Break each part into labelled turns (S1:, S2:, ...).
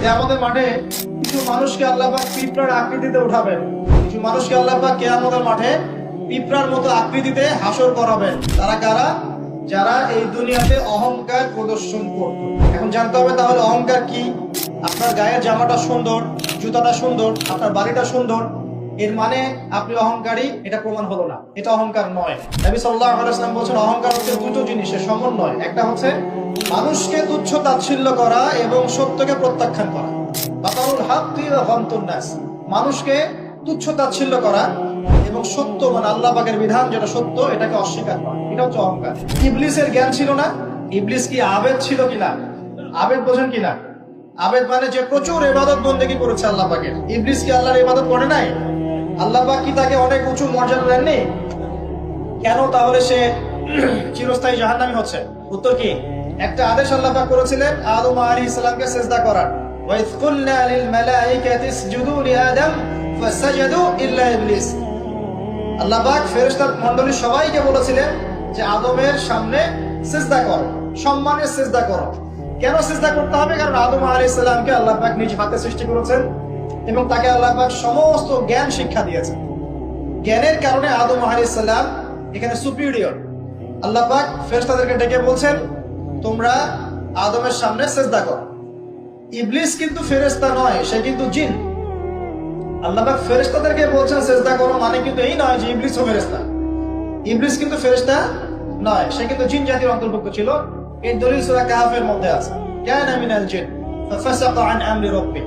S1: কিয়ামতের মাঠে কিছু মানুষকে আল্লাহ পাক পিঁপড়ার আকৃতিতে উঠাবেন, কিছু মানুষকে আল্লাহ পাক কিয়ামতের মাঠে পিঁপড়ার মতো আকৃতিতে হাসর করাবেন। তারা কারা? যারা এই দুনিয়াতে অহংকার প্রদর্শন করত। এখন জানতে হবে তাহলে অহংকার কি। আপনার গায়ের জামাটা সুন্দর, জুতাটা সুন্দর, আপনার বাড়িটা সুন্দর, এর মানে আপনি অহংকারী, এটা প্রমাণ হলো না, এটা অহংকার নয়। নবী সাল্লাল্লাহু আলাইহি ওয়াসাল্লাম বলেছেন অহংকার হচ্ছে দুটো জিনিসের সমন্বয়। একটা হচ্ছে মানুষকে তুচ্ছ তাচ্ছিল্য করা এবং সত্যকে প্রত্যাখ্যান করা। বাতারুল হাক্কি ওয়া গামতুন নাস, মানুষকে তুচ্ছ তাচ্ছিল্য করা এবং সত্য মানে আল্লাহ পাকের বিধান যেটা সত্য এটাকে অস্বীকার করা, এটা হচ্ছে অহংকার। ইবলিসের জ্ঞান ছিল না? ইবলিস কি আবেদ ছিল কিনা? আবেদ বোঝেন কিনা? আবেদ মানে যে প্রচুর ইবাদত বন্দেগী করেছে আল্লাহ পাকের। ইবলিস কি আল্লাহর ইবাদত করে নাই? আল্লাহ পাক কি তাকে অনেক উঁচু মর্যাদা দেননি? কেন তাহলে সে চিরস্থায়ী জাহান্নামী হচ্ছে? উত্তর কি? একটা আদেশ আল্লাহ পাক করেছিলেন আদম আলাইহিস সালামকে সিজদা করার। ওয়া ইয কুলনা লিল মালাইকাতি ইসজুদু লিআদম ফাসাজাদু ইল্লা ইবলিস। আল্লাহ পাক ফেরেশতা মণ্ডলী সবাইকে বলেছিলেন যে আদমের সামনে সিজদা করো, সম্মানের সিজদা করো। কেন সিজদা করতে হবে? কারণ আদম আলাইহিস সালামকে আল্লাহ পাক নিজ হাতে সৃষ্টি করেছেন এবং তাকে আল্লাহ পাক সমস্ত জ্ঞান শিক্ষা দিয়েছেন। জ্ঞানের কারণে আদম আলাইহিস সালাম এখানে সুপিরিয়র। আল্লাহ পাক ফেরেশতাদেরকে ডেকে বলছেন তোমরা আদমের সামনে সিজদা করো। ইবলিস কিন্তু ফেরেশতা নয়, সে কিন্তু জিন। আল্লাহ পাক ফেরেশতাদেরকে বলছেন সিজদা করো, মানে কিন্তু এই নয় যে ইবলিসও ফেরেশতা। ইবলিস কিন্তু ফেরেশতা নয়, সে কিন্তু জিন জাতির অন্তর্ভুক্ত ছিল। এই দলিল সূরা কাহফের মধ্যে আছে, কানা মিনাল জিন ফাফাসাকা আন আমরি রাব্বি।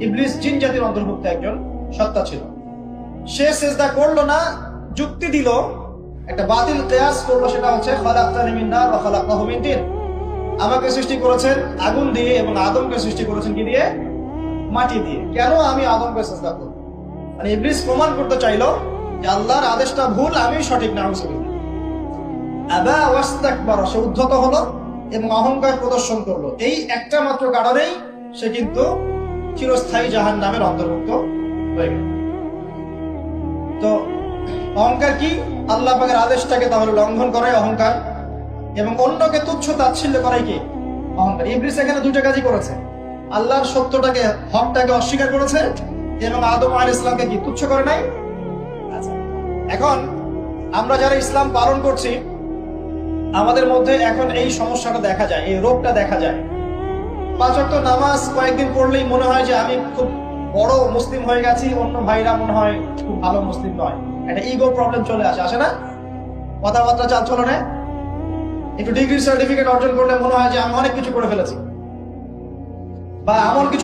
S1: ইবলিস জিন জাতির অন্তর্ভুক্ত একজন সত্তা ছিল। সে সিজদা করলো না, যুক্তি দিল, একটা বাতিল কিয়াস করলো, সেটা হচ্ছে খালাকতানি মিন নার ওয়া খালাকতাহু মিন তিন। আমাকে সৃষ্টি করেছেন আগুন দিয়ে এবং আদমকে সৃষ্টি করেছেন কি দিয়ে? মাটি দিয়ে। কেন আমি আদমকে সিজদা করব? মানে ইবলিস প্রমাণ করতে চাইলো যে আল্লাহর আদেশটা ভুল, আমি সঠিক। নাউযুবিল্লাহ। আবা ওয়াস্তাকবারা, সে উদ্ধত হলো এবং অহংকার প্রদর্শন করলো। এই একটা মাত্র কারণেই সে কিন্তু চিরস্থায়ী জাহান্নামের অন্তর্ভুক্ত হয়ে গেল। তো অহংকার কি? আল্লাহ পাকের আদেশটাকে তাহলে লঙ্ঘন করাই অহংকার এবং অন্যকে তুচ্ছ তাচ্ছিল্য করাই কি? অহংকার। ইবলিস এখানে দুটো কাজই করেছে, আল্লাহর সত্যটাকে, হকটাকে অস্বীকার করেছে এবং আদম আলাইহিস সালামকে কি তুচ্ছ করে নাই? আচ্ছা, এখন আমরা যারা ইসলাম পালন করছি আমাদের মধ্যে এখন এই সমস্যাটা দেখা যায়, এই রোগটা দেখা যায়। 5 ওয়াক্ত নামাজ কয়েকদিন পড়লেই মনে হয় যে আমি খুব বড় মুসলিম হয়ে গেছি, অন্য ভাইরা মনে হয় খুব ভালো মুসলিম নয়। একটা ইগো প্রবলেম চলে আসে না? কথাবার্তা চাল চলনে, একটু ডিগ্রি সার্টিফিকেট অর্জন করলে মনে হয় যে আমি অনেক কিছু করে ফেলেছি বা এমন কিছু